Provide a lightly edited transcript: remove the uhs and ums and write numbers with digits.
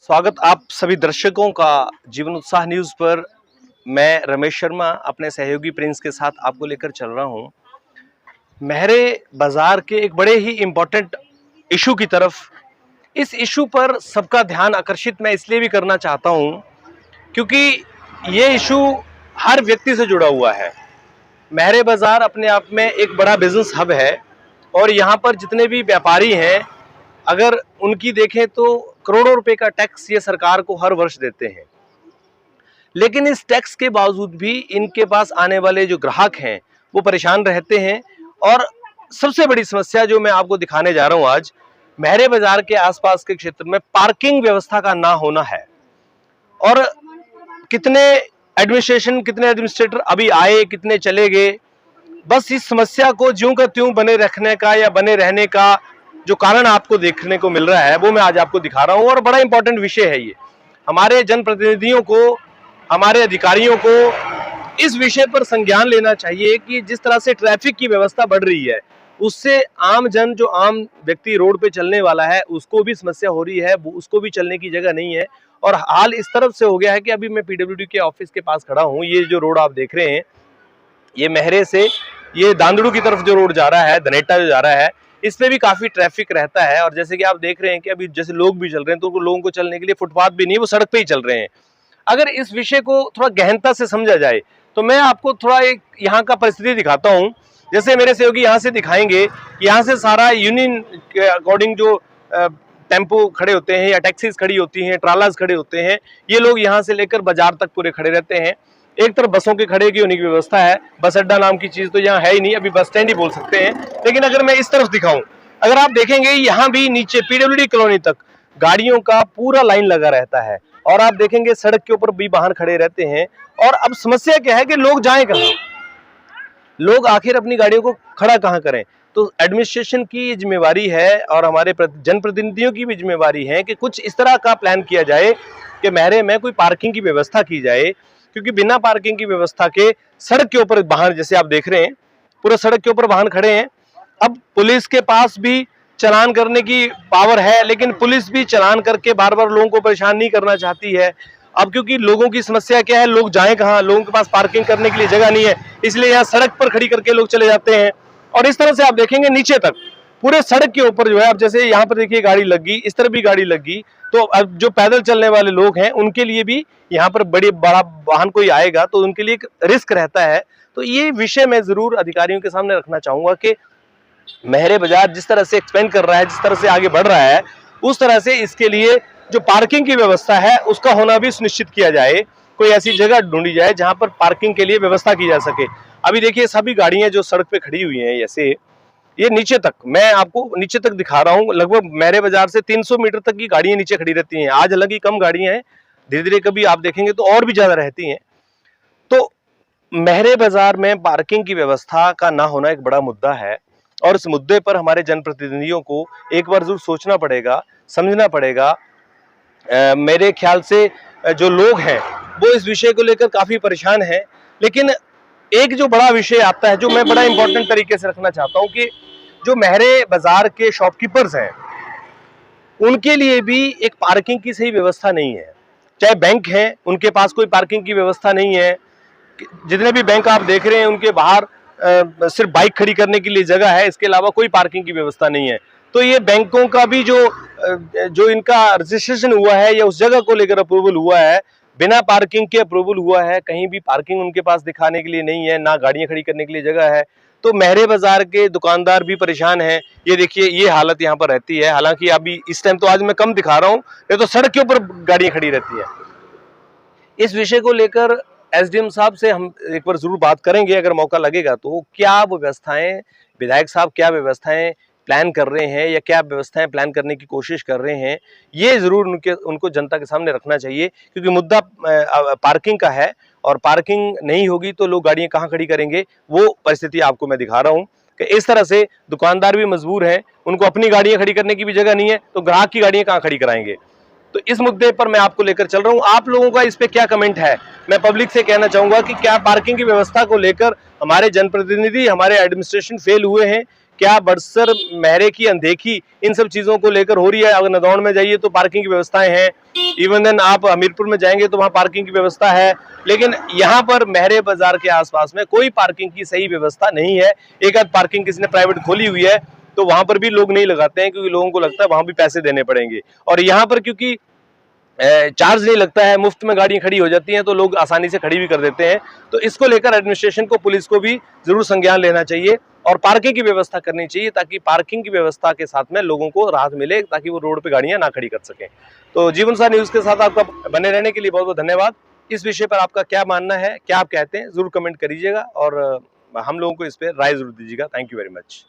स्वागत आप सभी दर्शकों का जीवन उत्साह न्यूज़ पर। मैं रमेश शर्मा अपने सहयोगी प्रिंस के साथ आपको लेकर चल रहा हूं महरे बाजार के एक बड़े ही इम्पोर्टेंट इशू की तरफ। इस इशू पर सबका ध्यान आकर्षित मैं इसलिए भी करना चाहता हूं क्योंकि ये इशू हर व्यक्ति से जुड़ा हुआ है। महरे बाजार अपने आप में एक बड़ा बिजनेस हब है और यहाँ पर जितने भी व्यापारी हैं, अगर उनकी देखें तो करोड़ों रुपए का टैक्स ये सरकार को हर वर्ष देते हैं। लेकिन इस टैक्स के बावजूद भी इनके पास आने वाले जो ग्राहक हैं वो परेशान रहते हैं। और सबसे बड़ी समस्या जो मैं आपको दिखाने जा रहा हूं आज, महरे बाजार के आसपास के क्षेत्र में पार्किंग व्यवस्था का ना होना है। और कितने एडमिनिस्ट्रेटर अभी आए, कितने चले गए, बस इस समस्या को ज्यों का त्यों बने रखने का या बने रहने का जो कारण आपको देखने को मिल रहा है वो मैं आज आपको दिखा रहा हूं। और बड़ा इंपॉर्टेंट विषय है ये। हमारे जनप्रतिनिधियों को, हमारे अधिकारियों को इस विषय पर संज्ञान लेना चाहिए कि जिस तरह से ट्रैफिक की व्यवस्था बढ़ रही है उससे आम जन, जो आम व्यक्ति रोड पे चलने वाला है, उसको भी समस्या हो रही है, उसको भी चलने की जगह नहीं है। और हाल इस तरफ से हो गया है कि अभी मैं पीडब्ल्यूडी के ऑफिस के पास खड़ा हूँ। ये जो रोड आप देख रहे हैं, ये महरे से ये दांदड़ू की तरफ जो रोड जा रहा है, धनेटा जो जा रहा है, इस पे भी काफी ट्रैफिक रहता है। और जैसे कि आप देख रहे हैं कि अभी जैसे लोग भी चल रहे हैं तो लोगों को चलने के लिए फुटपाथ भी नहीं, वो सड़क पे ही चल रहे हैं। अगर इस विषय को थोड़ा गहनता से समझा जाए तो मैं आपको थोड़ा एक यहाँ का परिस्थिति दिखाता हूँ। जैसे मेरे सहयोगी यहाँ से दिखाएंगे, यहाँ से सारा यूनियन के अकॉर्डिंग जो टेम्पो खड़े होते हैं या टैक्सीज खड़ी होती हैं, ट्रालाज खड़े होते हैं, ये लोग यहाँ से लेकर बाजार तक पूरे खड़े रहते हैं। एक तरफ बसों के खड़े की होने की व्यवस्था है, बस अड्डा नाम की चीज तो यहाँ है ही नहीं, अभी बस स्टैंड ही बोल सकते हैं। लेकिन अगर मैं इस तरफ दिखाऊं, अगर आप देखेंगे यहाँ भी नीचे पीडब्ल्यूडी कॉलोनी तक गाड़ियों का पूरा लाइन लगा रहता है। और आप देखेंगे सड़क के ऊपर भी वाहन खड़े रहते हैं। और अब समस्या क्या है कि लोग जाएं कहाँ, लोग आखिर अपनी गाड़ियों को खड़ा कहाँ करें। तो एडमिनिस्ट्रेशन की जिम्मेवारी है और हमारे जनप्रतिनिधियों की भी जिम्मेवारी है कि कुछ इस तरह का प्लान किया जाए कि महरे में कोई पार्किंग की व्यवस्था की जाए। क्योंकि बिना पार्किंग की व्यवस्था के सड़क के ऊपर वाहन, जैसे आप देख रहे हैं, पूरे सड़क के ऊपर वाहन खड़े हैं। अब पुलिस के पास भी चालान करने की पावर है, लेकिन पुलिस भी चालान करके बार बार लोगों को परेशान नहीं करना चाहती है। अब क्योंकि लोगों की समस्या क्या है, लोग जाएं कहाँ, लोगों के पास पार्किंग करने के लिए जगह नहीं है, इसलिए यहाँ सड़क पर खड़ी करके लोग चले जाते हैं। और इस तरह से आप देखेंगे नीचे तक पूरे सड़क के ऊपर जो है, अब जैसे यहाँ पर देखिए गाड़ी लगी, इस तरफ भी गाड़ी लगी, तो अब जो पैदल चलने वाले लोग हैं उनके लिए भी यहाँ पर बड़ा वाहन कोई आएगा तो उनके लिए एक रिस्क रहता है। तो ये विषय मैं जरूर अधिकारियों के सामने रखना चाहूंगा कि महरे बाजार जिस तरह से एक्सपेंड कर रहा है, जिस तरह से आगे बढ़ रहा है, उस तरह से इसके लिए जो पार्किंग की व्यवस्था है उसका होना भी सुनिश्चित किया जाए। कोई ऐसी जगह ढूंढी जाए जहां पर पार्किंग के लिए व्यवस्था की जा सके। अभी देखिए सभी गाड़ियां जो सड़क पे खड़ी हुई हैं, जैसे ये नीचे तक, मैं आपको नीचे तक दिखा रहा हूँ, लगभग महरे बाजार से 300 मीटर तक की गाड़ियां नीचे खड़ी रहती हैं। आज हालांकि कम गाड़ियां हैं, धीरे धीरे कभी आप देखेंगे तो और भी ज्यादा रहती हैं। तो महरे बाजार में पार्किंग की व्यवस्था का ना होना एक बड़ा मुद्दा है और इस मुद्दे पर हमारे जनप्रतिनिधियों को एक बार जरूर सोचना पड़ेगा, समझना पड़ेगा। मेरे ख्याल से जो लोग हैं वो इस विषय को लेकर काफी परेशान हैं। लेकिन एक जो बड़ा विषय आता है जो मैं बड़ा इंपॉर्टेंट तरीके से रखना चाहता हूं कि जो महरे बाजार के शॉपकीपर्स हैं उनके लिए भी एक पार्किंग की सही व्यवस्था नहीं है। चाहे बैंक हैं, उनके पास कोई पार्किंग की व्यवस्था नहीं है। जितने भी बैंक आप देख रहे हैं उनके बाहर सिर्फ बाइक खड़ी करने के लिए जगह है, इसके अलावा कोई पार्किंग की व्यवस्था नहीं है। तो ये बैंकों का भी जो इनका रजिस्ट्रेशन हुआ है या उस जगह को लेकर अप्रूवल हुआ है, बिना पार्किंग के अप्रूवल हुआ है। कहीं भी पार्किंग उनके पास दिखाने के लिए नहीं है, ना गाड़ियां खड़ी करने के लिए जगह है। तो महरे बाजार के दुकानदार भी परेशान हैं। ये देखिए ये हालत यहाँ पर रहती है। हालांकि अभी इस टाइम तो आज मैं कम दिखा रहा हूँ, ये तो सड़क के ऊपर गाड़ियां खड़ी रहती है। इस विषय को लेकर एसडीएम साहब से हम एक बार जरूर बात करेंगे अगर मौका लगेगा तो। क्या व्यवस्थाएं विधायक साहब, क्या व्यवस्थाएं प्लान कर रहे हैं या क्या व्यवस्थाएं प्लान करने की कोशिश कर रहे हैं, ये जरूर उनको जनता के सामने रखना चाहिए। क्योंकि मुद्दा पार्किंग का है और पार्किंग नहीं होगी तो लोग गाड़ियां कहाँ खड़ी करेंगे, वो परिस्थिति आपको मैं दिखा रहा हूँ कि इस तरह से दुकानदार भी मजबूर हैं, उनको अपनी गाड़ियां खड़ी करने की भी जगह नहीं है तो ग्राहक की गाड़ियां कहाँ खड़ी कराएंगे। तो इस मुद्दे पर मैं आपको लेकर चल रहा हूं। आप लोगों का इस पे क्या कमेंट है? मैं पब्लिक से कहना चाहूंगा कि क्या पार्किंग की व्यवस्था को लेकर हमारे जनप्रतिनिधि, हमारे एडमिनिस्ट्रेशन फेल हुए हैं? क्या बड़सर महरे की अनदेखी इन सब चीजों को लेकर हो रही है। अगर नदौन में जाइए तो पार्किंग की व्यवस्थाएं हैं, इवन देन आप हमीरपुर में जाएंगे तो वहां पार्किंग की व्यवस्था है, लेकिन यहाँ पर महरे बाजार के आसपास में कोई पार्किंग की सही व्यवस्था नहीं है। एक आध पार्किंग किसी ने प्राइवेट खोली हुई है तो वहां पर भी लोग नहीं लगाते हैं, क्योंकि लोगों को लगता है वहां भी पैसे देने पड़ेंगे। और यहाँ पर क्योंकि चार्ज नहीं लगता है, मुफ्त में गाड़ियां खड़ी हो जाती हैं, तो लोग आसानी से खड़ी भी कर देते हैं। तो इसको लेकर एडमिनिस्ट्रेशन को, पुलिस को भी जरूर संज्ञान लेना चाहिए और पार्किंग की व्यवस्था करनी चाहिए, ताकि पार्किंग की व्यवस्था के साथ में लोगों को राहत मिले, ताकि वो रोड पे गाड़ियां ना खड़ी कर सकें। तो जीवनसार न्यूज के साथ आपका बने रहने के लिए बहुत बहुत धन्यवाद। इस विषय पर आपका क्या मानना है, क्या आप कहते हैं, जरूर कमेंट करिएगा और हम लोगों को इस पर राय जरूर दीजिएगा। Thank you very much.